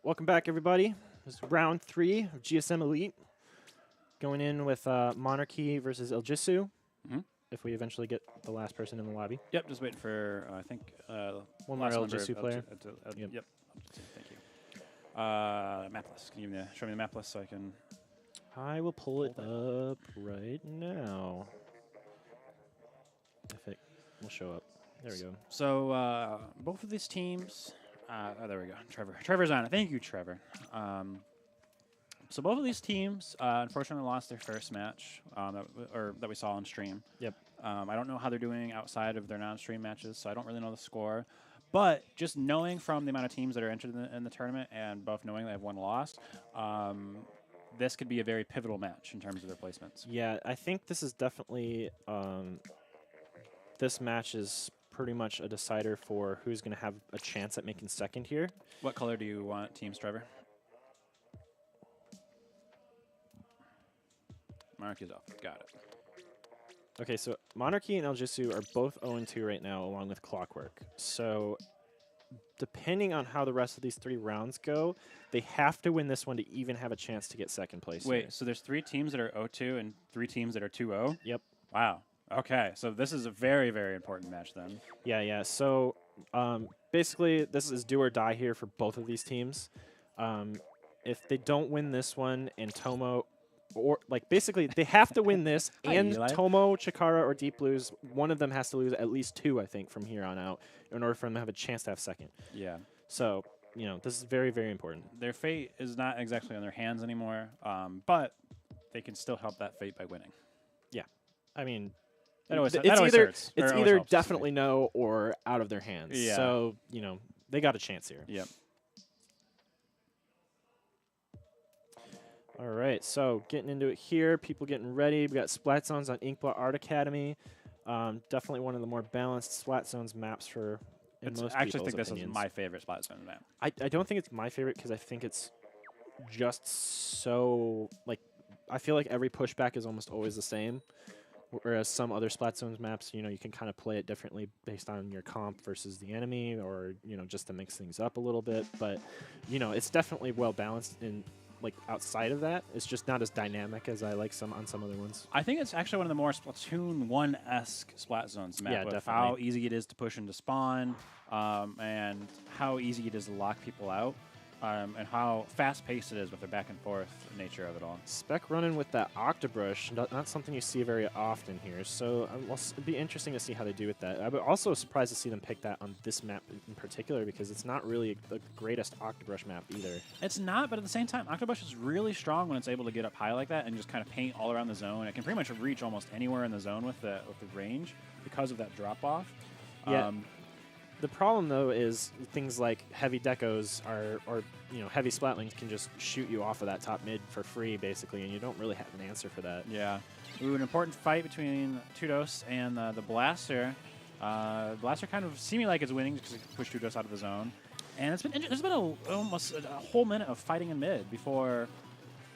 Welcome back, everybody. This is round 3 of GSM Elite. Going in with Monarchy versus Ijisu. If we eventually get the last person in the lobby. Yep, just waiting for, I think, one more Ijisu player. Yep. Thank you. Map list. Can you show me the map list so I can... I will pull it up right now. If it will show up. There we go. So, both of these teams... oh, there we go. Trevor's on it. Thank you, Trevor. So both of these teams, unfortunately, lost their first match that we saw on stream. Yep. I don't know how they're doing outside of their non-stream matches, so I don't really know the score. But just knowing from the amount of teams that are entered in the tournament and both knowing they have one loss, this could be a very pivotal match in terms of their placements. Yeah, I think this is definitely this match is pretty much a decider for who's going to have a chance at making second here. What color do you want teams, Trevor? Monarchy's off. Got it. Okay, so Monarchy and Ijisu are both 0-2 right now, along with Clockwork. So depending on how the rest of these 3 rounds go, they have to win this one to even have a chance to get second place. Wait, here. so there's 3 teams that are 0-2 and 3 teams that are 2-0? Yep. Wow. Okay, so this is a very, very important match then. Yeah. So basically, this is do or die here for both of these teams. If they don't win this one and Tomo, or like basically they have to win this and Tomo, Chikara, or Deep Blues, one of them has to lose at least 2, I think, from here on out in order for them to have a chance to have second. Yeah. So, you know, this is very, very important. Their fate is not exactly on their hands anymore, but they can still help that fate by winning. Yeah. I mean... It's either definitely no or out of their hands. Yeah. So, you know, they got a chance here. Yep. All right, so getting into it here, people getting ready. We got Splat Zones on Inkblot Art Academy. Definitely one of the more balanced Splat Zones maps for most I actually people's think this opinions. is my favorite Splat Zone map. I don't think it's my favorite because I think it's just so, like, I feel like every pushback is almost always the same. Whereas some other Splat Zones maps, you know, you can kind of play it differently based on your comp versus the enemy or, you know, just to mix things up a little bit. But, you know, it's definitely well balanced in, like, outside of that. It's just not as dynamic as I like on some other ones. I think it's actually one of the more Splatoon 1-esque Splat Zones map. Yeah, with definitely. how easy it is to push into spawn and how easy it is to lock people out. And how fast-paced it is with the back-and-forth nature of it all. Spec running with that Octobrush, not something you see very often here, so it'd be interesting to see how they do with that. I'm also surprised to see them pick that on this map in particular because it's not really the greatest Octobrush map either. It's not, but at the same time, Octobrush is really strong when it's able to get up high like that and just kind of paint all around the zone. It can pretty much reach almost anywhere in the zone with the range because of that drop-off. Yeah. The problem, though, is things like heavy decos or you know, heavy splatlings can just shoot you off of that top mid for free, basically, and you don't really have an answer for that. Yeah. Ooh, an important fight between Tudos and the Blaster. Blaster kind of seeming like it's winning because it pushed Tudos out of the zone. And there's been almost a whole minute of fighting in mid before,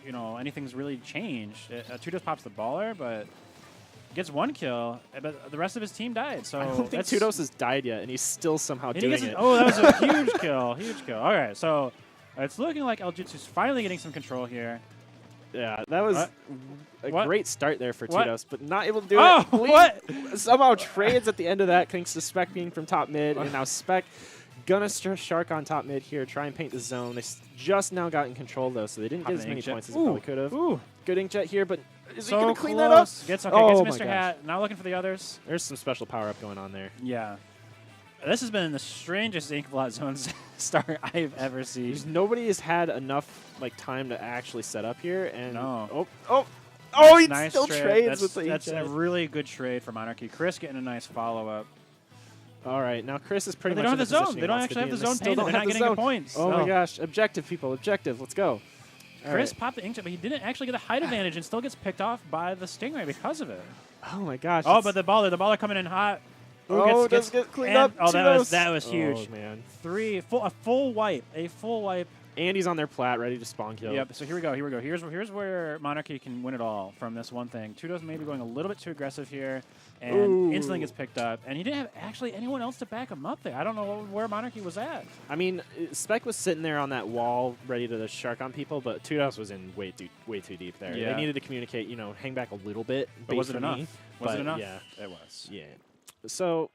you know, anything's really changed. Tudos pops the baller, but... gets 1 kill, but the rest of his team died. So I don't think Tudos has died yet, and he's still somehow doing it. Oh, that was a huge kill. Huge kill. All right, so it's looking like Iljitsu's finally getting some control here. Yeah, that was a great start there for Tudos, but not able to do it. Oh, what? Somehow trades at the end of that, thanks to Spec being from top mid, and now Spec gonna shark on top mid here, try and paint the zone. They just now got in control, though, so they didn't get as many points as they probably could have. Good inkjet here, but is he going to clean that up? Gets Mr. Hat. Now looking for the others. There's some special power-up going on there. Yeah. This has been the strangest Inkblot Zones start I've ever seen. Nobody has had enough time to actually set up here. And no. He nice still trades with the That's a really good trade for Monarchy. Chris getting a nice follow-up. All right, now Chris is pretty much in in the the zone. They don't actually have the zone painted. They're not getting the points. Oh my gosh, objective, people, objective. Let's go. Chris popped the inkjet, but he didn't actually get a height advantage and still gets picked off by the Stingray because of it. Oh my gosh. Oh, but the baller coming in hot. Ooh, gets cleaned up. Oh, that was huge. Oh man. A full wipe Andy's on their plat, ready to spawn kill. Yep. So here we go. Here we go. Here's where Monarchy can win it all from this one thing. Tudos maybe going a little bit too aggressive here, and instantly gets picked up. And he didn't have actually anyone else to back him up there. I don't know where Monarchy was at. I mean, Spec was sitting there on that wall, ready to shark on people, but Tudos was in way too deep there. Yeah. They needed to communicate, hang back a little bit. But was it enough? Was it enough? Yeah, It was. yeah. So,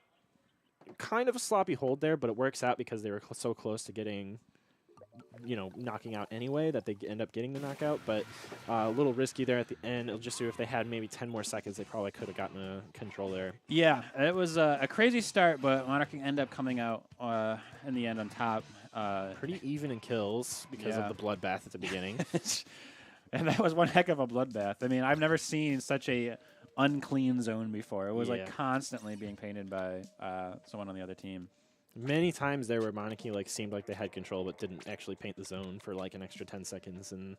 kind of a sloppy hold there, but it works out because they were so close to getting, knocking out anyway that they end up getting the knockout. But a little risky there at the end. It'll just do if they had maybe 10 more seconds, they probably could have gotten a control there. Yeah, it was a crazy start, but Monarchy ended up coming out in the end on top. Pretty even in kills because of the bloodbath at the beginning. And that was one heck of a bloodbath. I mean, I've never seen such a unclean zone before. It was like constantly being painted by someone on the other team. Many times there where Monarchy seemed like they had control but didn't actually paint the zone for an extra 10 seconds and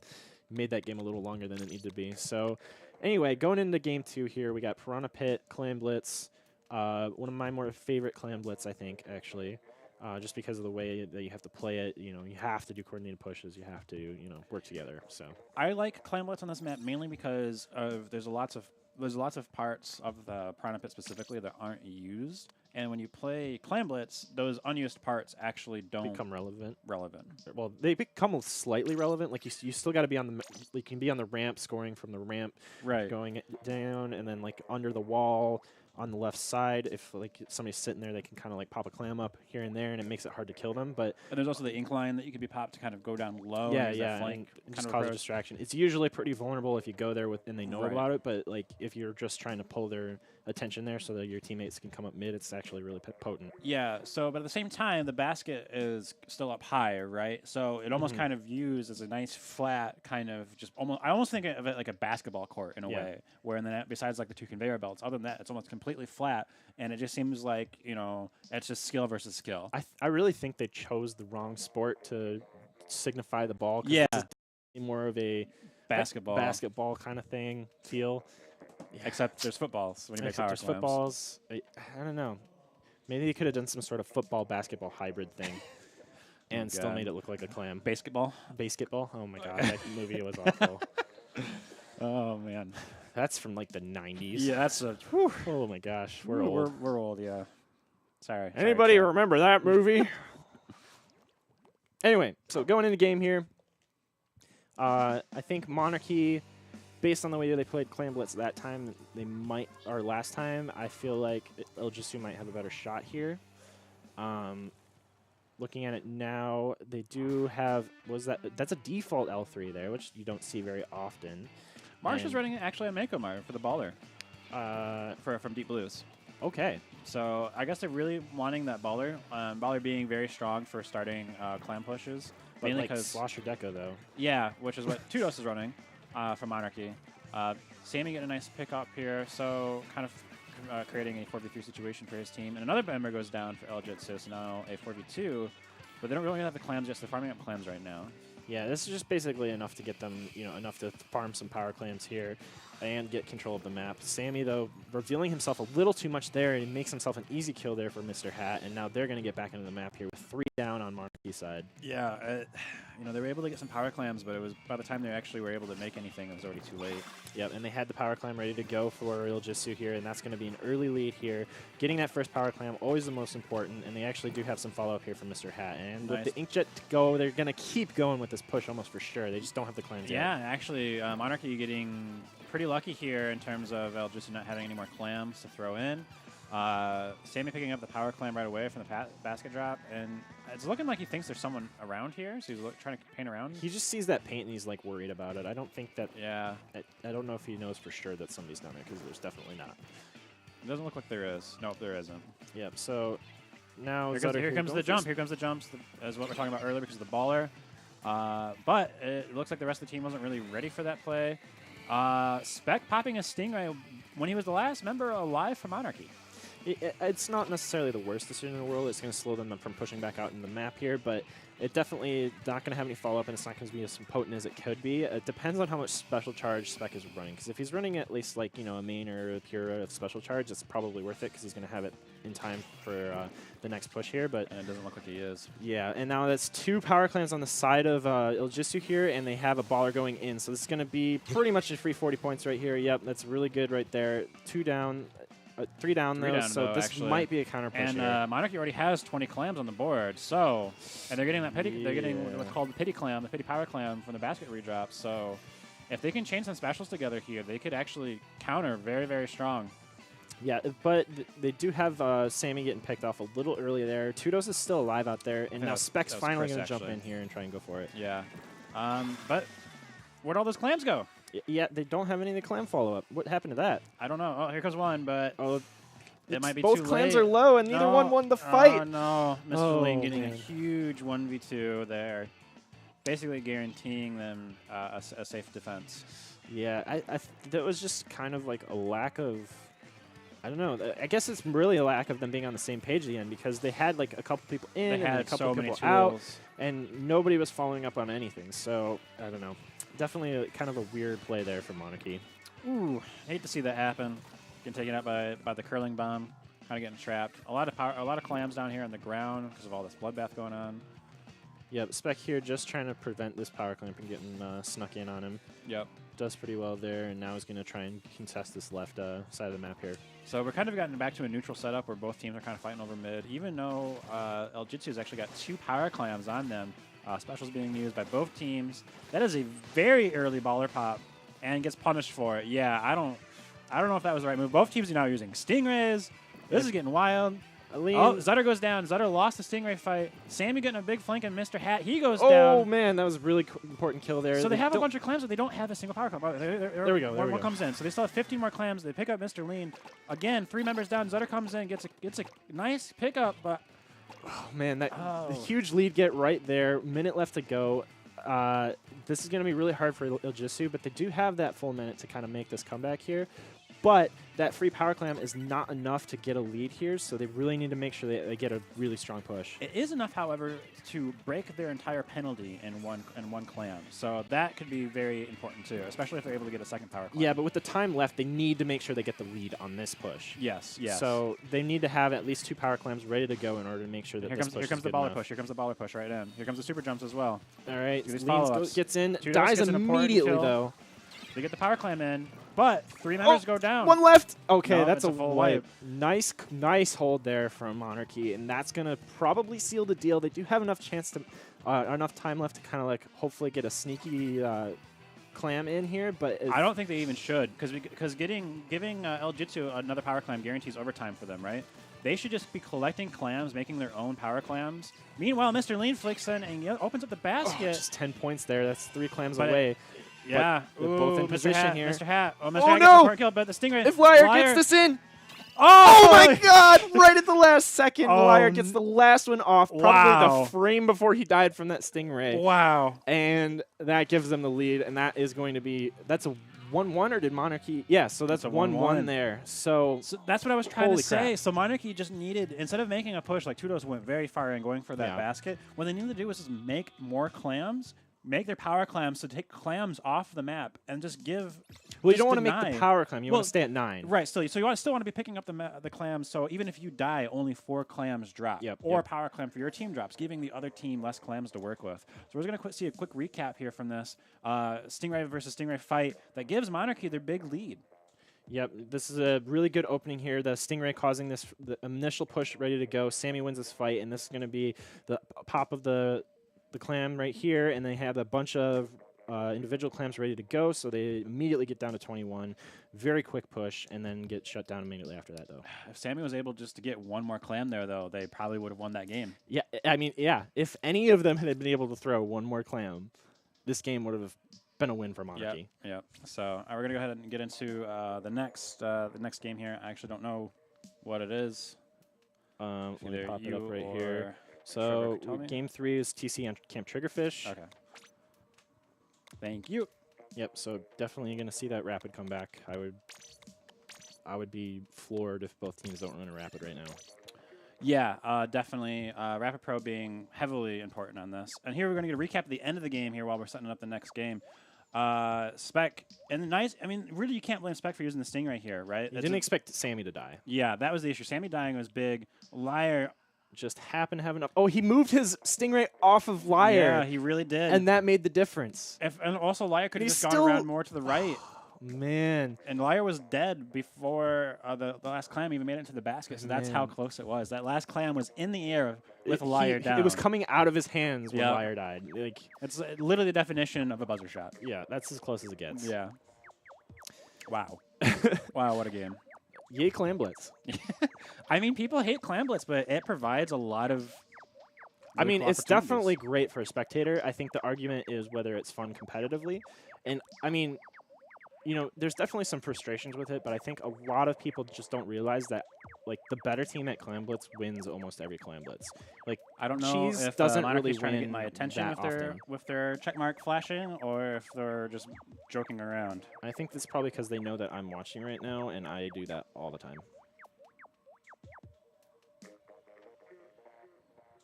made that game a little longer than it needed to be. So anyway, going into game 2 here, we got Piranha Pit, Clam Blitz, one of my more favorite Clam Blitz, I think, actually. Just because of the way that you have to play it, you have to do coordinated pushes, you have to, work together. So I like Clam Blitz on this map mainly because there's lots of parts of the Piranha Pit specifically that aren't used. And when you play Clam Blitz, those unused parts actually don't become relevant. Well, they become slightly relevant. Like you still got to be on the. You can be on the ramp, scoring from the ramp, right, going down, and then under the wall on the left side. If somebody's sitting there, they can kind of pop a clam up here and there, and it makes it hard to kill them. But and there's also the incline that you could be popped to kind of go down low. Yeah, and just cause a distraction. It's usually pretty vulnerable if you go there and they know about it. But if you're just trying to pull their attention there so that your teammates can come up mid, it's actually really potent. Yeah. So, but at the same time, the basket is still up high, right? So it almost kind of used as a nice flat kind of just almost. I almost think of it like a basketball court in a way, where in the net, besides the 2 conveyor belts, other than that, it's almost completely flat, and it just seems like it's just skill versus skill. I really think they chose the wrong sport to signify the ball. Yeah, it's more of a basketball kind of thing feel. Yeah. Except there's footballs when you make power slams. There's footballs. I don't know. Maybe they could have done some sort of football-basketball hybrid thing and still made it look like a clam. Basketball? Oh, my God. That movie was awful. Oh, man. That's from, the 90s. Yeah, that's a... Oh, my gosh. We're old. We're old, yeah. Sorry. Anybody remember that movie? Anyway, so going into game here, I think Monarchy... Based on the way they played Clam Blitz that time, or last time, I feel like Ijisu might have a better shot here. Looking at it now, they do have, that's a default L3 there, which you don't see very often. Marsh is running actually a Mako Mar for the baller from Deep Blues. Okay. So I guess they're really wanting that baller. Baller being very strong for starting clam pushes. But mainly because Slosher Deco, though. Yeah, which is what Tudos is running. For Monarchy. Sammy getting a nice pick up here, so kind of creating a 4v3 situation for his team. And another member goes down for Ijisu, so now a 4v2. But they don't really have the clams, just they're farming up clams right now. Yeah, this is just basically enough to get them, enough to farm some power clams here and get control of the map. Sammy, though, revealing himself a little too much there, and he makes himself an easy kill there for Mr. Hat, and now they're going to get back into the map here with 3 down on Monarchy's side. Yeah, they were able to get some power clams, but it was by the time they actually were able to make anything, it was already too late. Yep, and they had the power clam ready to go for Ijisu here, and that's going to be an early lead here. Getting that first power clam, always the most important, and they actually do have some follow-up here from Mr. Hat. And with the Inkjet to go, they're going to keep going with this push almost for sure. They just don't have the clams yet. Yeah, actually, Monarchy getting pretty lucky here in terms of Ijisu not having any more clams to throw in. Sammy picking up the power clam right away from the basket drop, and it's looking like he thinks there's someone around here, so he's trying to paint around. He just sees that paint and he's worried about it. I don't think that. Yeah. I don't know if he knows for sure that somebody's down there because there's definitely not. It doesn't look like there is. Nope, there isn't. Yep. So now here comes the jump. Here comes the jumps, as what we're talking about earlier because of the baller. But it looks like the rest of the team wasn't really ready for that play. Spec popping a Stingray when he was the last member alive for Monarchy. It's not necessarily the worst decision in the world. It's going to slow them from pushing back out in the map here, but it definitely not going to have any follow-up, and it's not going to be as potent as it could be. It depends on how much special charge Spec is running, because if he's running at least like, you know, a main or a pure of special charge, it's probably worth it because he's going to have it in time for the next push here. But And it doesn't look like he is. yeah, and now that's 2 power clams on the side of Ijisu here, and they have a baller going in, so this is going to be pretty much a free 40 points right here. Yep, that's really good right there. 2 down. 3 down though, so this actually. might be a counter push And here. Monarchy already has 20 clams on the board, so and they're getting that pity. They're getting what's called the pity clam, the pity power clam from the basket redrop. So if they can chain some specials together here, they could actually counter very, very strong. Yeah, but they do have Sammy getting picked off a little early there. Tudos is still alive out there, and now Spec's finally going to jump in here and try and go for it. Yeah, but where'd all those clams go? Yeah, they don't have any of the clam follow-up. What happened to that? I don't know. Oh, here comes one, but it might be too late. Both clams are low, and neither one won the fight. Oh, no. Mr. Ling getting man. a huge 1v2 there, basically guaranteeing them a safe defense. Yeah, that was just kind of like a lack of... I don't know. I guess it's really a lack of them being on the same page at the end, because they had like a couple people in and a couple people out, and nobody was following up on anything. So, I don't know. Definitely kind of a weird play there for Monarchy. Ooh, hate to see that happen. Getting taken out by the curling bomb, kind of getting trapped. A lot of clams down here on the ground because of all this bloodbath going on. Yep, Spec here just trying to prevent this power clamp and getting snuck in on him. Yep. Does pretty well there, and now he's going to try and contest this left side of the map here. So we're kind of gotten back to a neutral setup where both teams are kind of fighting over mid, even though Ijisu has actually got 2 power clams on them. Specials being used by both teams. That is a very early baller pop, and gets punished for it. Yeah, I don't know if that was the right move. Both teams are now using Stingrays. This is getting wild. Oh, Zutter goes down. Zutter lost the Stingray fight. Sammy getting a big flank, and Mr. Hat, he goes down. Oh, man, that was a really important kill there. So they have a bunch of clams, but they don't have a single power clam. Oh, there we go. One comes in. So they still have 15 more clams. They pick up Mr. Lean. Again, 3 members down. Zutter comes in, gets a nice pickup, but... Oh, man, the huge lead get right there. Minute left to go. This is going to be really hard for Ijisu, but they do have that full minute to kind of make this comeback here. But that free power clam is not enough to get a lead here, so they really need to make sure they get a really strong push. It is enough, however, to break their entire penalty in one clam. So that could be very important too, especially if they're able to get a second power clam. Yeah, but with the time left, they need to make sure they get the lead on this push. Yes, yes. So they need to have at least 2 power clams ready to go in order to make sure that here this push here comes is the good baller enough. push. Here comes the baller push right in. Here comes the super jumps as well. All right, Leans gets in, Tudos dies gets an important immediately kill. though. They get the power clam in, but 3 members go down. 1 left. Okay, No, that's it's a full wipe. Nice hold there from Monarchy, and that's gonna probably seal the deal. They do have enough chance to, enough time left to kind of like hopefully get a sneaky clam in here, but I don't think they even should, because giving Ijisu another power clam guarantees overtime for them, right? They should just be collecting clams, making their own power clams. Meanwhile, Mr. Lean flicks in and opens up the basket. Just 10 points there. That's 3 clams But away. Yeah, They're both in position here. Mr. Hat. Oh, Mr. Oh, Hat gets no! the point kill, but the Stingray. If Liar gets this in. Oh, my God! Right at the last second, Oh, Liar gets the last one off. Probably wow. the frame before he died from that Stingray. Wow. And that gives them the lead, and that is going to be... That's a 1-1, or did Monarchy... Yeah, so that's a 1-1 there. So that's what I was trying to say. Crap. So Monarchy just needed, instead of making a push, like Tudos went very far and going for that basket, what they needed to do was just make more clams, make their power clams, so take clams off the map and just give... Well, you don't want to make the power clam. You want to stay at 9. Right. So you still want to be picking up the clams. So even if you die, only 4 clams drop. Or power clam for your team drops, giving the other team less clams to work with. So we're going to see a quick recap here from this Stingray versus Stingray fight that gives Monarchy their big lead. Yep, this is a really good opening here. The Stingray causing the initial push ready to go. Sammy wins this fight, and this is going to be the pop of the clam right here, and they have a bunch of individual clams ready to go, so they immediately get down to 21. Very quick push, and then get shut down immediately after that, though. If Sammy was able just to get 1 more clam there, though, they probably would have won that game. Yeah, I mean, yeah. If any of them had been able to throw 1 more clam, this game would have been a win for Monarchy. Yep. So we're going to go ahead and get into the next game here. I actually don't know what it is. Let me pop it up right here. So game 3 is TC on Camp Triggerfish. Okay. Thank you. Yep, so definitely going to see that rapid comeback. I would I would be floored if both teams don't run a Rapid right now. Yeah, definitely. Rapid Pro being heavily important on this. And here we're going to get a recap at the end of the game here while we're setting up the next game. Spec, and nice. I mean, really, you can't blame Spec for using the Stingray here, right? You didn't expect Sammy to die. Yeah, that was the issue. Sammy dying was big. Liar just happened to have enough. Oh, he moved his Stingray off of Liar. Yeah, he really did. And that made the difference. And also, Liar could have just gone around more to the right. Man. And Liar was dead before the last clam even made it into the basket, so that's how close it was. That last clam was in the air with Liar down. It was coming out of his hands when Liar died. Like, it's literally the definition of a buzzer shot. Yeah, that's as close as it gets. Yeah. Wow. Wow, what a game. Yay, Clam Blitz. I mean, people hate Clam Blitz, but it provides a lot of I mean, it's definitely great for a spectator. I think the argument is whether it's fun competitively. And, I mean, you know, there's definitely some frustrations with it, but I think a lot of people just don't realize that, like, the better team at Clam Blitz wins almost every Clam Blitz. Like, I don't know if Monarchy's trying to get my attention with their check mark flashing, or if they're just joking around. I think that's probably because they know that I'm watching right now, and I do that all the time.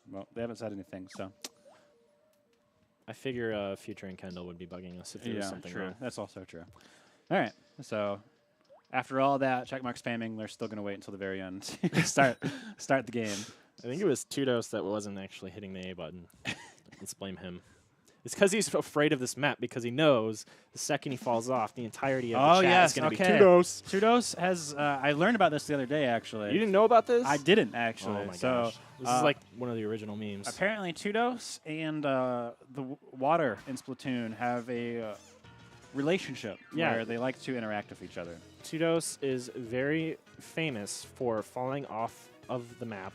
Well, they haven't said anything, so. I figure Future and Kendall would be bugging us if there was something wrong. That's also true. All right, so after all that checkmark spamming, they're still going to wait until the very end to start the game. I think it was Tudos that wasn't actually hitting the A button. Let's blame him. It's because he's afraid of this map, because he knows the second he falls off, the entirety of the chat is going to be Tudos. Tudos has, I learned about this the other day, actually. You didn't know about this? I didn't, actually. Oh, my gosh. This is like one of the original memes. Apparently, Tudos and the water in Splatoon have a relationship where they like to interact with each other. Tudos is very famous for falling off of the map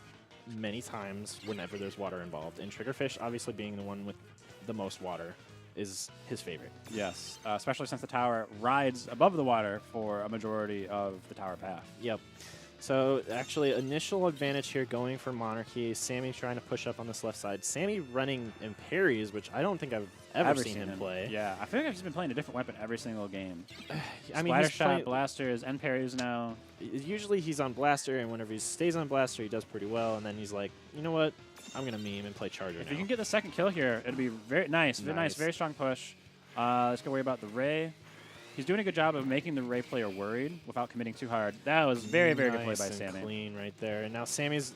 many times whenever there's water involved, and Triggerfish obviously being the one with the most water is his favorite. Yes, especially since the tower rides above the water for a majority of the tower path. Yep. So actually, initial advantage here going for Monarchy. Sammy trying to push up on this left side. Sammy running in parries, which I don't think I've ever seen him play. Yeah, I feel like he's been playing a different weapon every single game. I mean, Splatter shot, blasters, and parries now. Usually he's on blaster, and whenever he stays on blaster, he does pretty well. And then he's like, you know what? I'm gonna meme and play charger. If you can get the second kill here, it'd be very nice. Very nice, very strong push. Let's go worry about the Ray. He's doing a good job of making the Ray player worried without committing too hard. That was very, very good play by Sammy. Clean right there. And now Sammy's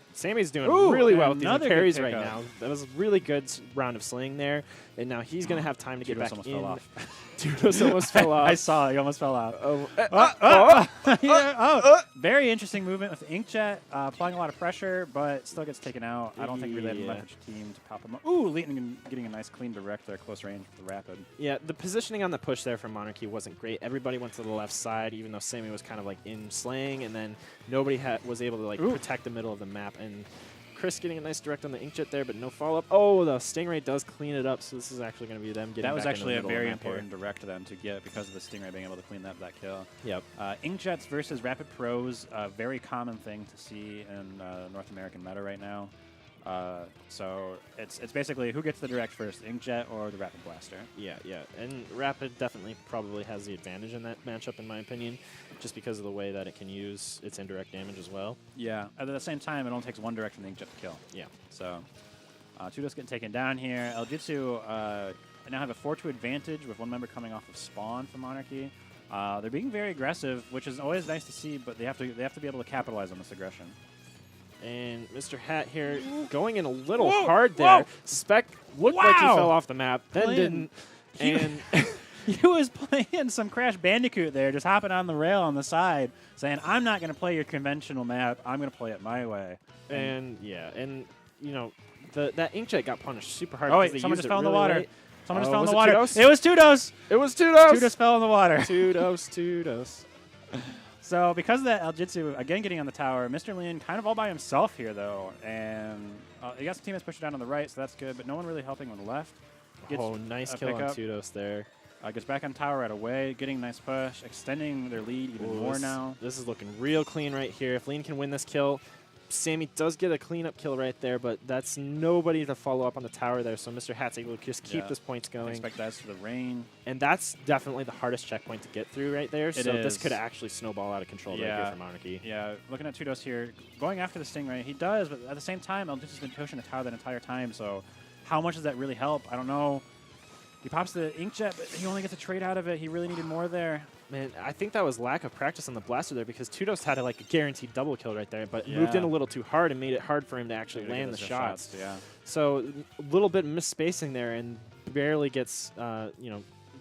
doing really well with these parries right now. That was a really good round of sling there. And now he's going to have time to get back in. Fell off. Tudos almost fell off. I saw it. He almost fell out. Very interesting movement with Inkjet, applying a lot of pressure, but still gets taken out. I don't think we really had much team to pop him up. Ooh, Leighton getting a nice clean direct there, close range with the Rapid. Yeah, the positioning on the push there from Monarchy wasn't great. Everybody went to the left side, even though Sammy was kind of like in slaying, and then nobody was able to like protect the middle of the map. And Chris getting a nice direct on the Inkjet there, but no follow-up. Oh, the Stingray does clean it up, so this is actually going to be them getting back in the middle. That was actually a very important direct then to get because of the Stingray being able to clean that kill. Yep. Inkjets versus Rapid Pros, a very common thing to see in North American meta right now. So it's basically who gets the direct first, Inkjet or the Rapid Blaster. Yeah, yeah. And Rapid definitely probably has the advantage in that matchup, in my opinion, just because of the way that it can use its indirect damage as well. Yeah. At the same time, it only takes one direct from the Inkjet to kill. Yeah. So Tudos getting taken down here. Ijisu now have a 4-2 advantage with one member coming off of spawn for Monarchy. They're being very aggressive, which is always nice to see, but they have to be able to capitalize on this aggression. And Mr. Hat here going in a little hard there. Spec looked like he fell off the map, then didn't. And he was playing some Crash Bandicoot there, just hopping on the rail on the side, saying, I'm not going to play your conventional map. I'm going to play it my way. And yeah, and, you know, that Inkjet got punished super hard. Oh, wait, someone just fell in the water. Late. Someone just fell in the water. Tudos? It was Tudos. It was Tudos. Tudos fell in the water. Tudos. So because of that, Ijisu, again, getting on the tower. Mr. Lean kind of all by himself here, though. And he got some teammates pushing down on the right, so that's good. But no one really helping on the left. Nice kill on Tudos there. Gets back on tower right away, getting a nice push, extending their lead even more now. This is looking real clean right here. If Lean can win this kill, Sammy does get a cleanup kill right there, but that's nobody to follow up on the tower there, so Mr. Hat's able to just keep this points going. Expect that for the rain. And that's definitely the hardest checkpoint to get through right there, so this could actually snowball out of control right here for Monarchy. Yeah, looking at Tudos here, going after the Stingray, he does, but at the same time, Eljitsu's been pushing the tower that entire time, so how much does that really help? I don't know. He pops the Inkjet, but he only gets a trade out of it. He really needed more there. Man, I think that was lack of practice on the blaster there because Tudos had a guaranteed double kill right there, but moved in a little too hard and made it hard for him to actually land the shots. Yeah. So a little bit misspacing there and barely gets,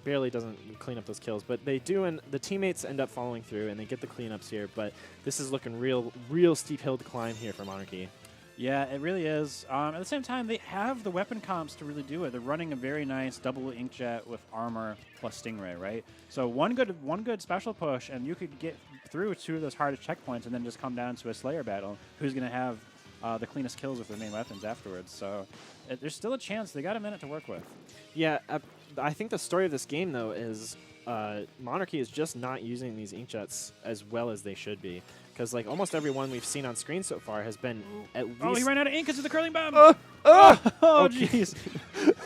barely doesn't clean up those kills. But they do, and the teammates end up following through and they get the cleanups here. But this is looking real steep hill to climb here for Monarchy. Yeah, it really is. At the same time, they have the weapon comps to really do it. They're running a very nice double inkjet with armor plus Stingray, right? So one good special push, and you could get through 2 of those hardest checkpoints, and then just come down to a Slayer battle. Who's going to have the cleanest kills with their main weapons afterwards? So there's still a chance. They got a minute to work with. Yeah, I think the story of this game though is Monarchy is just not using these inkjets as well as they should be. Because almost every one we've seen on screen so far has been at least... Oh, he ran out of ink because of the curling bomb! Oh, jeez.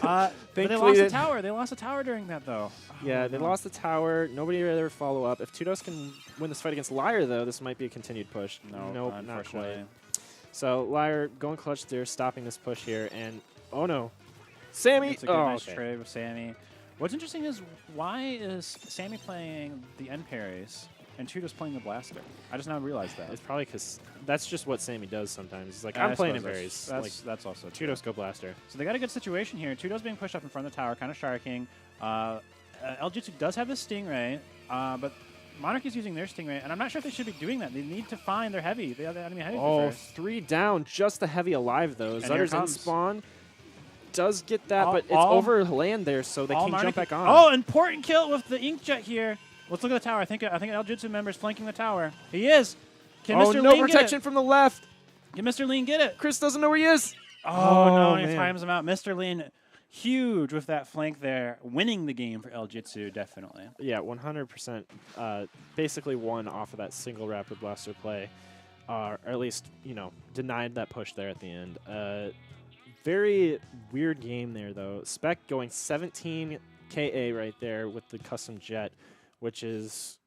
But they lost the tower. They lost the tower during that, though. Yeah, they lost the tower. Nobody really ever follow up. If Tudos can win this fight against Liar, though, this might be a continued push. Nope, not quite. So Liar going clutch there, stopping this push here. And, oh, no. Sammy! It's a good nice trade with Sammy. What's interesting is, why is Sammy playing the end parries and Tudos playing the blaster? I just now realized that. It's probably because that's just what Sammy does sometimes. He's like, I'm playing in berries. That's also true. Tudos go blaster. So they got a good situation here. Tudos being pushed up in front of the tower, kind of sharking. Eljitsu does have the Stingray, but Monarchy's using their Stingray, and I'm not sure if they should be doing that. They need to find their heavy. They have the enemy heavy first. 3 down. Just the heavy alive, though. Zutter's in spawn. Does get that, but it's over land there, so they can jump back on. Oh, important kill with the inkjet here. Let's look at the tower. I think Eljitsu member's flanking the tower. He is. Can Mr. No Lean protection from the left. Can Mr. Lean get it? Chris doesn't know where he is. Oh no, he times him out. Mr. Lean, huge with that flank there, winning the game for Eljitsu, definitely. Yeah, 100%. Basically won off of that single rapid blaster play, or at least denied that push there at the end. Very weird game there though. Spec going 17 KA right there with the custom jet, which is,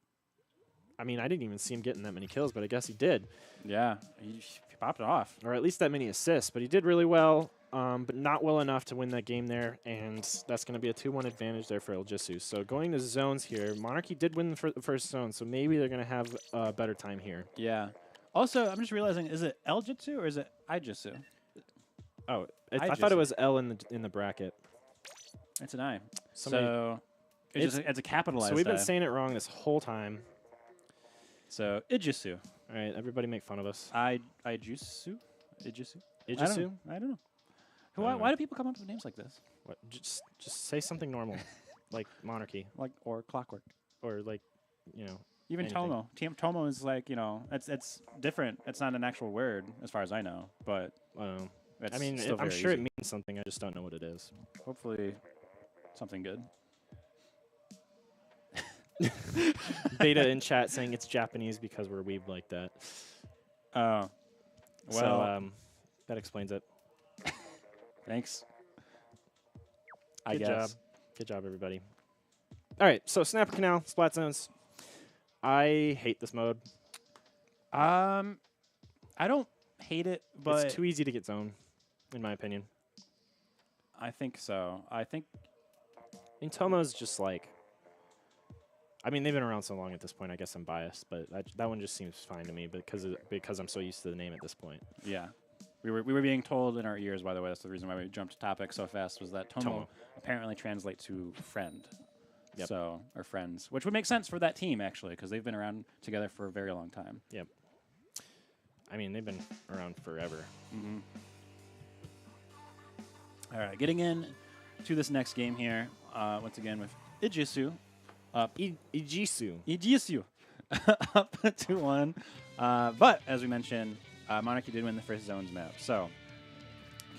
I mean, I didn't even see him getting that many kills, but I guess he did. Yeah, he popped it off. Or at least that many assists, but he did really well, but not well enough to win that game there, and that's going to be a 2-1 advantage there for Ijisu. So going to zones here, Monarchy did win the first zone, so maybe they're going to have a better time here. Yeah. Also, I'm just realizing, is it Iljitsu or is it Ijisu? Oh, I thought it was L in the bracket. It's an I. So it's a capitalized. So we've been saying it wrong this whole time. So Ijisu. All right, everybody make fun of us. Ijisu? Ijisu? Ijisu? I don't know. Why do people come up with names like this? What? Just say something normal, like Monarchy, or Clockwork, or even anything. Tomo. Tomo is it's different. It's not an actual word as far as I know, but I mean, I'm sure it means something. I just don't know what it is. Hopefully, something good. Beta in chat saying it's Japanese because we're weeb like that. Oh, well, so that explains it. Thanks. Good job, everybody. All right, so Snapper Canal, Splat Zones. I hate this mode. I don't hate it, but it's too easy to get zone, in my opinion. I think so. I mean, Tomo's just I mean, they've been around so long at this point. I guess I'm biased, but that one just seems fine to me because I'm so used to the name at this point. Yeah. We were being told in our ears, by the way, that's the reason why we jumped topic so fast, was that Tomo apparently translates to friend. Yep. So, or friends, which would make sense for that team, actually, because they've been around together for a very long time. Yep. I mean, they've been around forever. Mm-hmm. All right, getting in to this next game here, once again with Ijisu. Ijisu. Up 2-1. But, as we mentioned, Monarchy did win the first zones map. So,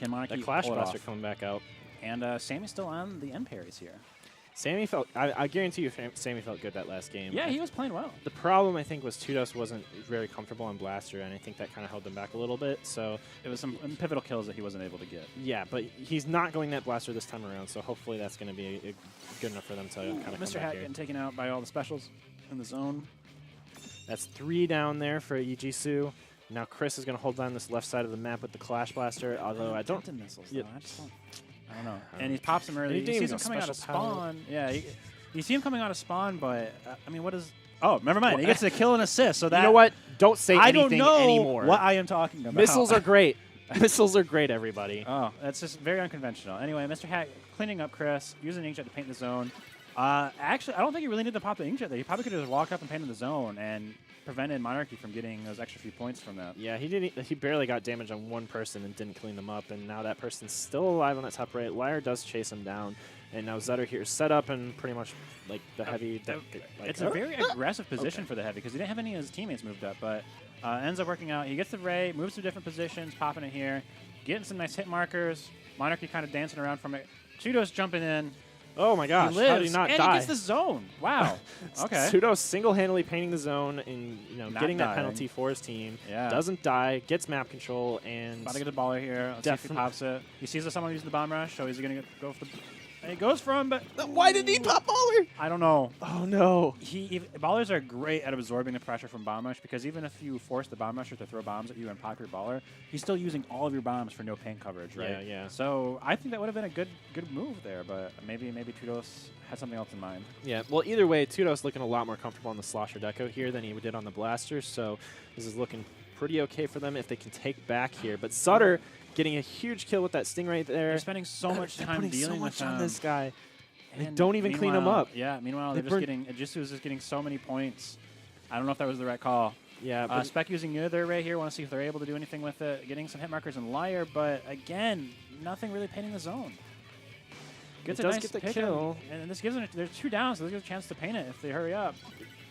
can Monarchy The Clash pull it Blaster off? coming back out. And Sammy's still on the end parries here. Sammy felt. I guarantee you, Sammy felt good that last game. Yeah, he was playing well. The problem I think was Tudos wasn't very comfortable on Blaster, and I think that kind of held him back a little bit. So it was some pivotal kills that he wasn't able to get. Yeah, but he's not going that Blaster this time around, so hopefully that's going to be good enough for them to kind of Mr. Hat getting taken out by all the specials in the zone. That's 3 down there for Ijisu. Now Chris is going to hold down this left side of the map with the Clash Blaster, although I don't... Missiles, though. I don't know. And he pops him early. He sees him coming out of spawn. Yeah, you see him coming out of spawn, but, I mean, what is... Oh, never mind. He gets a kill and assist, so that... You know what? Don't say anything anymore. I don't know what I am talking about. Missiles are great. Missiles are great, everybody. Oh, that's just very unconventional. Anyway, Mr. Hat cleaning up Chris, using inkjet to paint the zone. Actually, I don't think he really needed to pop the inkjet there. He probably could have just walked up and painted the zone and prevented Monarchy from getting those extra few points from that. Yeah, he barely got damage on one person and didn't clean them up, and now that person's still alive on that top right. Liar does chase him down, and now Zutter here is set up and pretty much like the heavy. It's a very aggressive position for the heavy because he didn't have any of his teammates moved up, but ends up working out. He gets the Ray, moves to different positions, popping it here, getting some nice hit markers. Monarchy kind of dancing around from it. Tudos jumping in. Oh my gosh, he lives, how did he not and die? he gets the zone. Wow. Okay. Tudos single-handedly painting the zone and getting that penalty for his team. Yeah. Doesn't die, gets map control, and... About to get a baller here. Let's see if he pops it. He sees that someone using the bomb rush, so he's going to go for the... And he goes for him, but... Why did he pop baller? I don't know. Oh, no. Ballers are great at absorbing the pressure from bomb rush because even if you force the bomb rusher to throw bombs at you and pop your baller, he's still using all of your bombs for no paint coverage, right? Yeah, yeah. So I think that would have been a good move there, but maybe Tudos had something else in mind. Yeah, well, either way, Tudos looking a lot more comfortable on the Slosher Deco here than he did on the Blaster, so this is looking pretty okay for them if they can take back here. But Sutter getting a huge kill with that sting right there. They're spending so much time dealing with on this guy. And they don't even clean him up. Yeah, meanwhile, they're just getting... Ijisu is just getting so many points. I don't know if that was the right call. Yeah, but Spec using the other array here. Want to see if they're able to do anything with it. Getting some hit markers and Liar, but again, nothing really painting the zone. Gets a nice get the kill. And this gives them... There's 2 down, so they get a chance to paint it if they hurry up.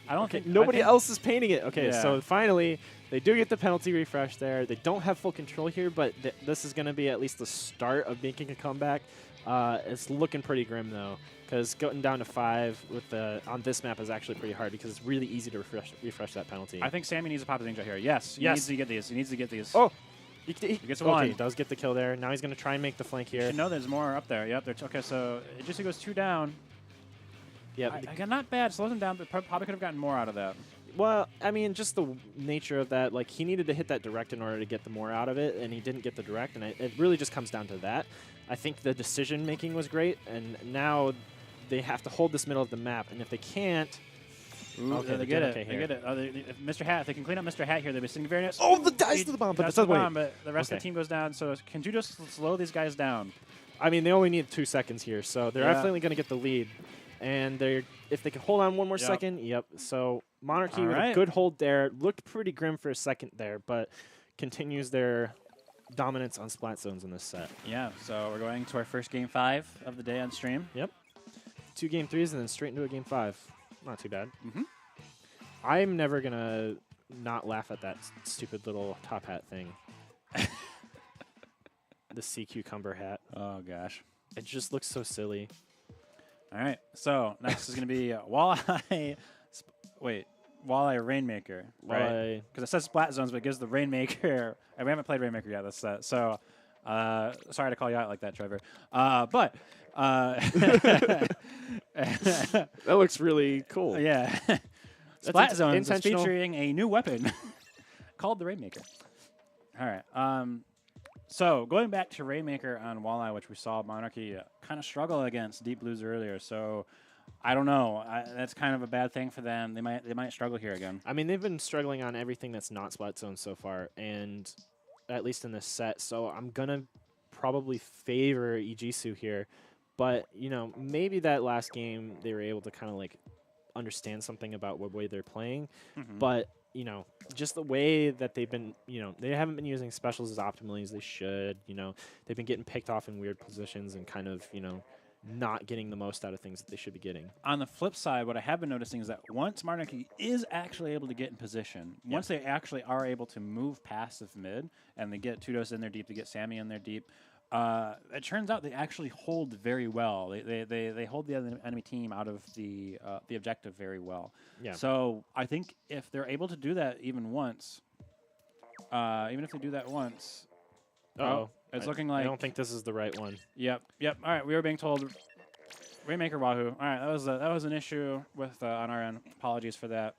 I don't think... Nobody else is painting it. Okay, yeah. So finally, they do get the penalty refresh there. They don't have full control here, but this is going to be at least the start of making a comeback. It's looking pretty grim, though, because going down to 5 with on this map is actually pretty hard because it's really easy to refresh that penalty. I think Sammy needs to pop his ninja here. Yes, he needs to get these. He needs to get these. Oh, he gets one. Okay, he does get the kill there. Now he's going to try and make the flank here. You should know there's more up there. Yep. Okay, so it just goes 2 down. Yeah, not bad. Slows him down, but probably could have gotten more out of that. Well, I mean, just the nature of that. Like, he needed to hit that direct in order to get the more out of it, and he didn't get the direct, and it really just comes down to that. I think the decision-making was great, and now they have to hold this middle of the map, and if they can't... Ooh, okay, they get it. They get it. Mr. Hat, if they can clean up Mr. Hat here, they'll be sitting very nice. Oh, the dice to the bomb, but that's the bomb, but the rest of the team goes down, so can you just slow these guys down? I mean, they only need 2 seconds here, so they're definitely going to get the lead. And if they can hold on 1 more second, So Monarchy with a good hold there. Looked pretty grim for a second there, but continues their dominance on splat zones in this set. Yeah, so we're going to our first game 5 of the day on stream. Yep. 2 game 3s and then straight into a game 5. Not too bad. Mm-hmm. I'm never going to not laugh at that stupid little top hat thing. The sea cucumber hat. Oh, gosh. It just looks so silly. All right, so next is going to be Walleye. Walleye Rainmaker, right? Because it says Splat Zones, but it gives the Rainmaker. We haven't played Rainmaker yet this set, so sorry to call you out like that, Trevor. But that looks really cool. Yeah, Splat Zones is featuring a new weapon called the Rainmaker. All right. So going back to Rainmaker on Walleye, which we saw Monarchy kind of struggle against Deep Blues earlier. So I don't know. That's kind of a bad thing for them. They might struggle here again. I mean, they've been struggling on everything that's not Splat Zone so far, and at least in this set. So I'm gonna probably favor Ijisu here, but maybe that last game they were able to kind of like understand something about what way they're playing, but. Just the way that they've been, they haven't been using specials as optimally as they should. They've been getting picked off in weird positions and kind of, not getting the most out of things that they should be getting. On the flip side, what I have been noticing is that once Monarchy is actually able to get in position, once they actually are able to move past the mid and they get Tudos in there deep, to get Sammy in there deep, it turns out they actually hold very well. They hold the enemy team out of the objective very well. Yeah. So I think if they're able to do that even once, even if they do that once, Uh-oh. it's looking like I don't think this is the right one. Yep. All right, we were being told Rainmaker Wahoo. All right, that was an issue with on our end. Apologies for that.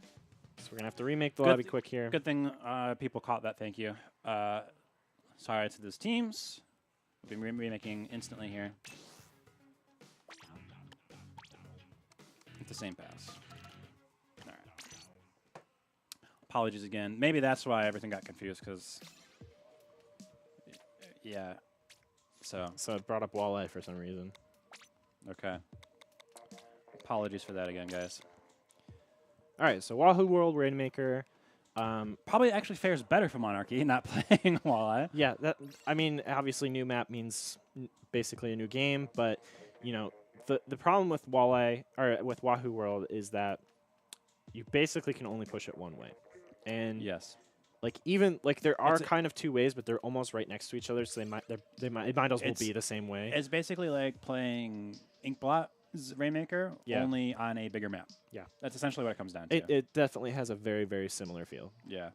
So we're gonna have to remake the lobby quick here. Good thing people caught that. Thank you. Sorry to those teams. We'll be remaking instantly here. The same pass. All right. Apologies again. Maybe that's why everything got confused, because yeah. So it brought up walleye for some reason. Okay. Apologies for that again, guys. All right, so Wahoo World Rainmaker. Probably actually fares better for Monarchy not playing walleye. Yeah, I mean, obviously new map means basically a new game, but you know, the problem with walleye or with Wahoo World is that you basically can only push it one way, and yes, like even like there are kind of two ways, but they're almost right next to each other, so it might as well be the same way. It's basically like playing Inkblot's Rainmaker, only on a bigger map. Yeah, that's essentially what it comes down to. It definitely has a very, very similar feel. Yeah.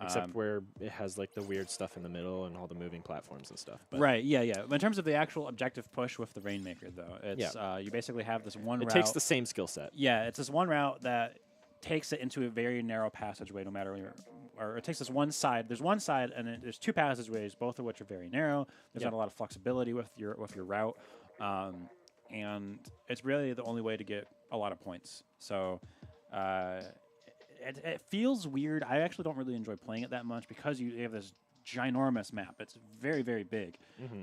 Except where it has like the weird stuff in the middle and all the moving platforms and stuff. But right, yeah. In terms of the actual objective push with the Rainmaker, though, it's you basically have this one route. It takes the same skill set. Yeah, it's this one route that takes it into a very narrow passageway, no matter where or it takes this one side. There's one side, and there's two passageways, both of which are very narrow. There's not a lot of flexibility with your route, and it's really the only way to get a lot of points. So it feels weird. I actually don't really enjoy playing it that much because you have this ginormous map. It's very, very big.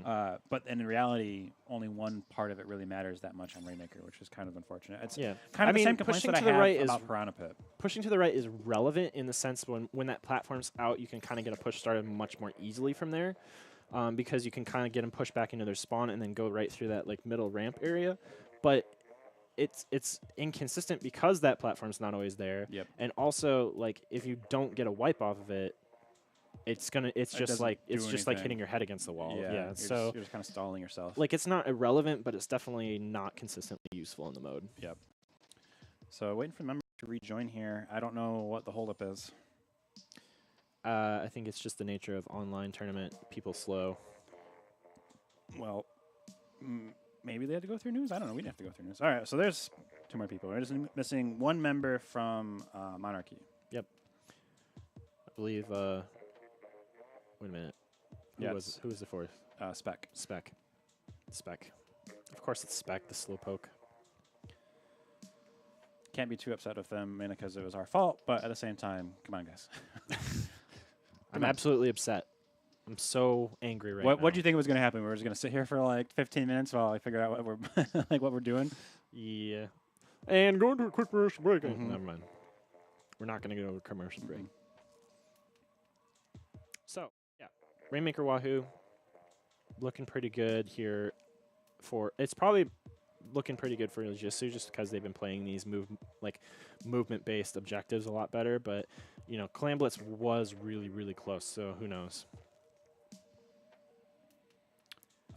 But in reality, only one part of it really matters that much on Rainmaker, which is kind of unfortunate. It's kind of the same complaints that I have about Piranha Pit. Pushing to the right is relevant in the sense when that platform's out, you can kind of get a push started much more easily from there, because you can kind of get them pushed back into their spawn and then go right through that like middle ramp area. But it's inconsistent because that platform's not always there. And also, like, if you don't get a wipe off of it, it's just like hitting your head against the wall. Yeah. So you're just kind of stalling yourself. Like, it's not irrelevant, but it's definitely not consistently useful in the mode. Yep. So waiting for the members to rejoin here. I don't know what the holdup is. I think it's just the nature of online tournament. People slow. Well, maybe they had to go through news. I don't know. We didn't have to go through news. All right, so there's two more people. We're just missing one member from Monarchy. Yep. I believe. Wait a minute. Who was the fourth? Spec. Spec. Of course, it's Spec, the slowpoke. Can't be too upset with them, mainly because it was our fault. But at the same time, come on, guys. I'm absolutely upset. I'm so angry right now. What do you think was going to happen? We were just going to sit here for like 15 minutes while I figure out what we're what we're doing. Yeah. And going to a quick commercial break. Never mind. We're not going to go to a commercial break. So, yeah. Rainmaker Wahoo looking pretty good here it's probably looking pretty good for Ijisu just because they've been playing these movement-based objectives a lot better, but you know, Clan Blitz was really, really close, so who knows.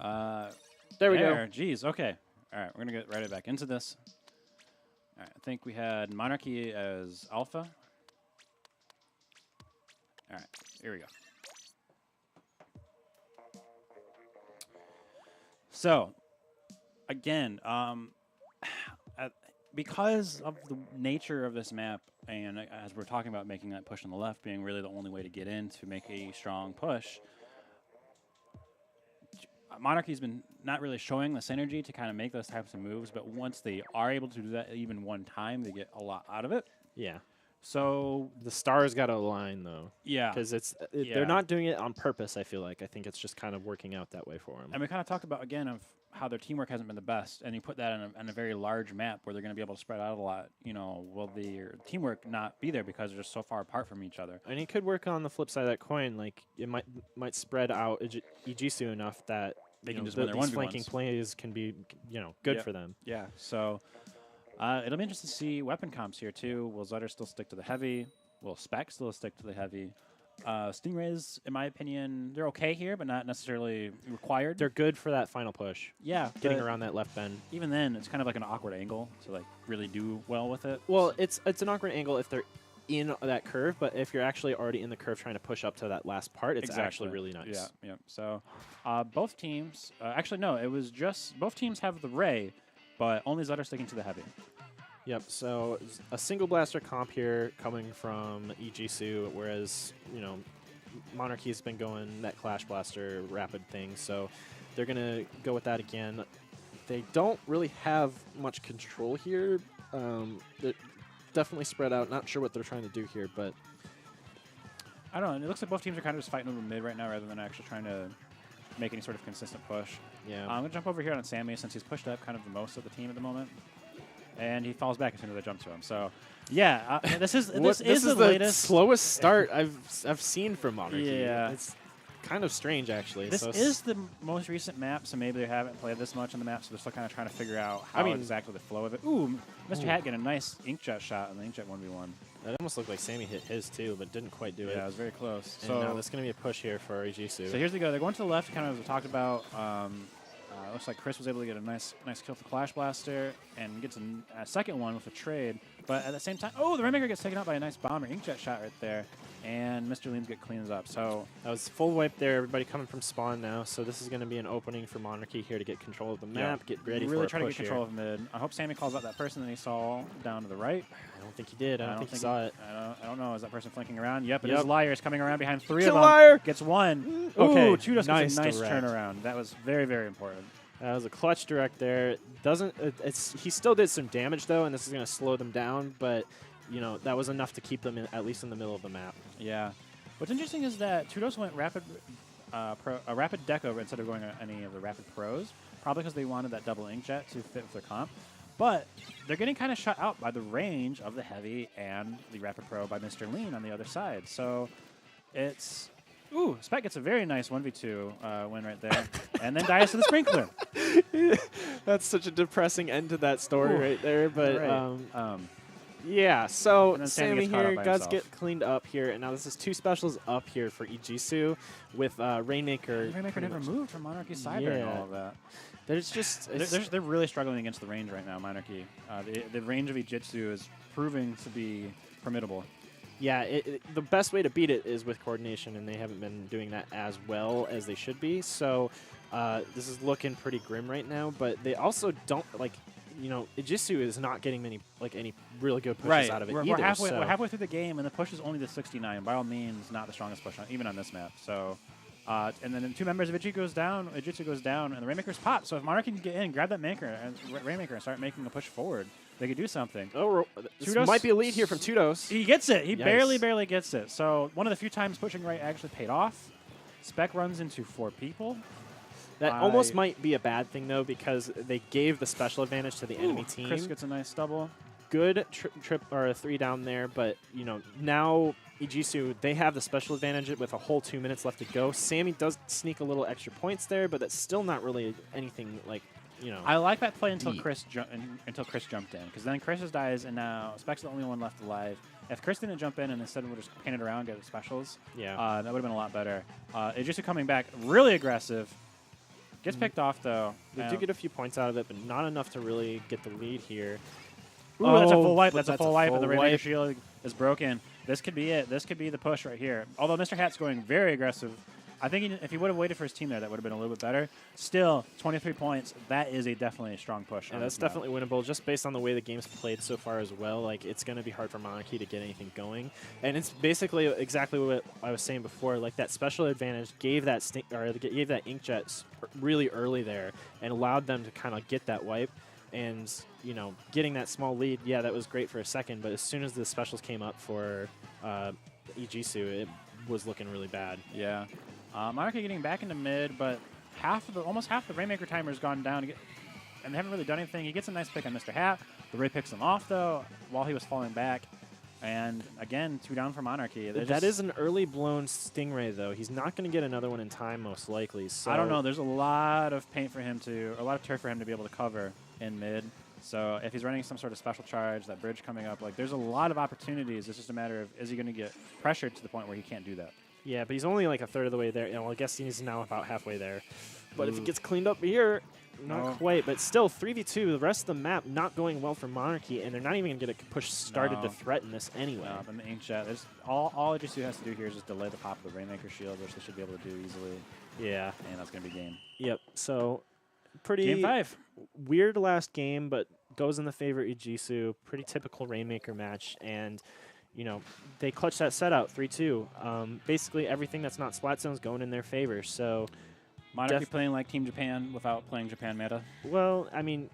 There we go. Jeez, okay. All right, we're going to get right back into this. All right, I think we had Monarchy as Alpha. All right, here we go. So, again, because of the nature of this map, and as we're talking about making that push on the left being really the only way to get in to make a strong push, Monarchy's been not really showing the synergy to kind of make those types of moves, but once they are able to do that even one time, they get a lot out of it. Yeah. So the stars got to align, though. Yeah. Because they're not doing it on purpose, I feel like. I think it's just kind of working out that way for them. And we kind of talked about, again, of how their teamwork hasn't been the best, and you put that on a very large map where they're going to be able to spread out a lot. You know, will their teamwork not be there because they're just so far apart from each other? And it could work on the flip side of that coin. Like, it might spread out Ijisu enough that they can just win their 1v1s. Flanking plays can be, good for them. Yeah, so it'll be interesting to see weapon comps here, too. Will Zutter still stick to the heavy? Will Spec still stick to the heavy? Stingrays, in my opinion, they're okay here, but not necessarily required. They're good for that final push. Yeah, Getting around that left bend. Even then, it's kind of like an awkward angle to like really do well with it. Well, it's an awkward angle if they're in that curve, but if you're actually already in the curve trying to push up to that last part, it's actually really nice. Yeah, yeah. So both teams, actually no, it was just both teams have the Ray, but only Zed are sticking to the heavy. Yep, so a single blaster comp here coming from Ijisu, whereas, you know, Monarchy's been going that Clash Blaster rapid thing, so they're going to go with that again. They don't really have much control here. They're definitely spread out. Not sure what they're trying to do here, but I don't know. It looks like both teams are kind of just fighting over mid right now rather than actually trying to make any sort of consistent push. yeah. I'm going to jump over here on Sammy since he's pushed up kind of the most of the team at the moment. And he falls back as soon as I jump to him. So, yeah, this is the latest slowest start I've seen from Monarchy. Yeah, it's kind of strange actually. This is the most recent map, so maybe they haven't played this much on the map, so they're still kind of trying to figure out how exactly the flow of it. Ooh, Mr. Hat getting a nice inkjet shot on the inkjet 1v1. That almost looked like Sammy hit his too, but didn't quite do it. Yeah, it was very close. And now there's going to be a push here for Ijisu. So here's the go. They're going to the left, kind of as we talked about. Looks like Chris was able to get a nice kill with the Clash Blaster and gets a second one with a trade. But at the same time, oh, the Rainmaker gets taken out by a nice bomber inkjet shot right there. And Mr. Leans get cleans up. So that was full wipe there. Everybody coming from spawn now. So this is going to be an opening for Monarchy here to get control of the map, get ready for a push. Really try to get control of mid. I hope Sammy calls out that person that he saw down to the right. I don't think he did. I don't think he saw it. I don't know. Is that person flanking around? Yep, it is Liar is coming around behind three of them. Liar! Gets one. Okay, Ooh, Chudos nice gets a nice direct. turnaround. That was very, very important. That was a clutch direct there. He still did some damage though, and this is going to slow them down. But you know that was enough to keep them at least in the middle of the map. Yeah. What's interesting is that Chudos went a rapid deck over instead of going any of the rapid pros, probably because they wanted that double inkjet to fit with their comp. But they're getting kind of shut out by the range of the heavy and the rapid pro by Mr. Lean on the other side. So it's. Ooh, Spec gets a very nice 1v2 win right there, and then dies to the sprinkler. That's such a depressing end to that story right there. But right. yeah, so Sammy Sammy here does get cleaned up here, and now this is two specials up here for Ijisu with Rainmaker. Rainmaker never moved from Monarchy's side and all of that. There's just they're really struggling against the range right now, Monarchy. The range of Ijisu is proving to be formidable. Yeah, the best way to beat it is with coordination, and they haven't been doing that as well as they should be. So this is looking pretty grim right now, but they also don't, like, you know, Ijisu is not getting any really good pushes out of it either. We're halfway through the game, and the push is only the 69. By all means, not the strongest push, even on this map. So, and then two members of Ijisu goes down, and the Rainmaker's pop. So if Monarchy can get in, grab that Maker and Rainmaker and start making a push forward, they could do something. Oh, this might be a lead here from Chudos. He gets it. He barely gets it. So one of the few times pushing right actually paid off. Spec runs into 4 people. That almost might be a bad thing, though, because they gave the special advantage to the enemy team. Chris gets a nice double. Good trip or a 3 down there, but you know now Ijisu, they have the special advantage with a whole 2 minutes left to go. Sammy does sneak a little extra points there, but that's still not really anything like. You know, I like that play until Chris jumped in, because then Chris dies, and now Spec's the only one left alive. If Chris didn't jump in and instead would just pan it around, get the specials, that would have been a lot better. Ijisu coming back really aggressive. Gets picked off though. They do get a few points out of it, but not enough to really get the lead here. Ooh, that's a full wipe. That's a full wipe, and the Rainmaker shield is broken. This could be it. This could be the push right here. Although Mr. Hat's going very aggressive. I think if he would have waited for his team there, that would have been a little bit better. Still, 23 points. That is definitely a strong push. Yeah, that's definitely winnable, just based on the way the game's played so far as well. Like, it's going to be hard for Monarchy to get anything going, and it's basically exactly what I was saying before. Like, that special advantage gave that gave that inkjet really early there, and allowed them to kind of get that wipe. And you know, getting that small lead, yeah, that was great for a second. But as soon as the specials came up for Ijisu, it was looking really bad. Yeah. Monarchy getting back into mid, but almost half the Rainmaker timer has gone down, and they haven't really done anything. He gets a nice pick on Mr. Hat. The Ray picks him off, though, while he was falling back. And, again, 2 down for Monarchy. That is an early blown Stingray, though. He's not going to get another one in time, most likely. So I don't know. There's a lot of paint for him a lot of turf for him to be able to cover in mid. So if he's running some sort of special charge, that bridge coming up, like there's a lot of opportunities. It's just a matter of is he going to get pressured to the point where he can't do that. Yeah, but he's only like a third of the way there. Well, I guess he's now about halfway there. But if it gets cleaned up here, not quite. But still, 3v2, the rest of the map not going well for Monarchy, and they're not even going to get a push started to threaten this anyway. No, but the Inkjet, there's all Ijisu has to do here is just delay the pop of the Rainmaker shield, which they should be able to do easily. Yeah. And that's going to be game. Yep. So pretty Game 5. Weird last game, but goes in the favor of Ijisu. Pretty typical Rainmaker match. And, you know, they clutch that set out 3-2. Basically, everything that's not Splat Zone's going in their favor. So Monarchy playing like Team Japan without playing Japan meta. Well, I mean,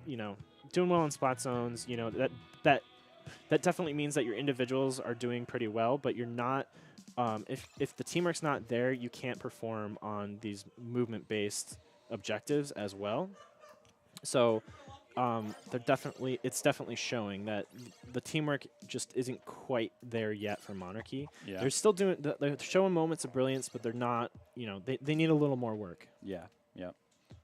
you know, doing well in Splat Zones, you know, that definitely means that your individuals are doing pretty well, but you're not if the teamwork's not there, you can't perform on these movement-based objectives as well. So it's definitely showing that the teamwork just isn't quite there yet for Monarchy. Yeah. They're still they're showing moments of brilliance, but they're not, you know, they need a little more work. Yeah, yeah.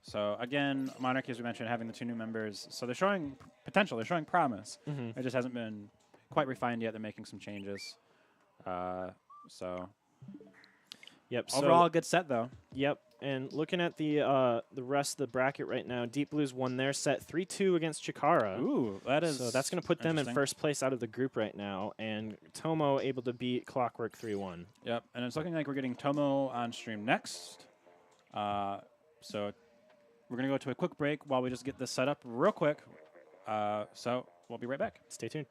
So again, Monarchy, as we mentioned, having the 2 new members, so they're showing potential, they're showing promise. It just hasn't been quite refined yet. They're making some changes. So yep. Overall, so, a good set though. Yep. And looking at the rest of the bracket right now, Deep Blues won their set 3-2 against Chikara. Ooh, that is so that's going to put them in first place out of the group right now, and Tomo able to beat Clockwork 3-1. Yep, and it's looking like we're getting Tomo on stream next. So we're going to go to a quick break while we just get this set up real quick. So we'll be right back. Stay tuned.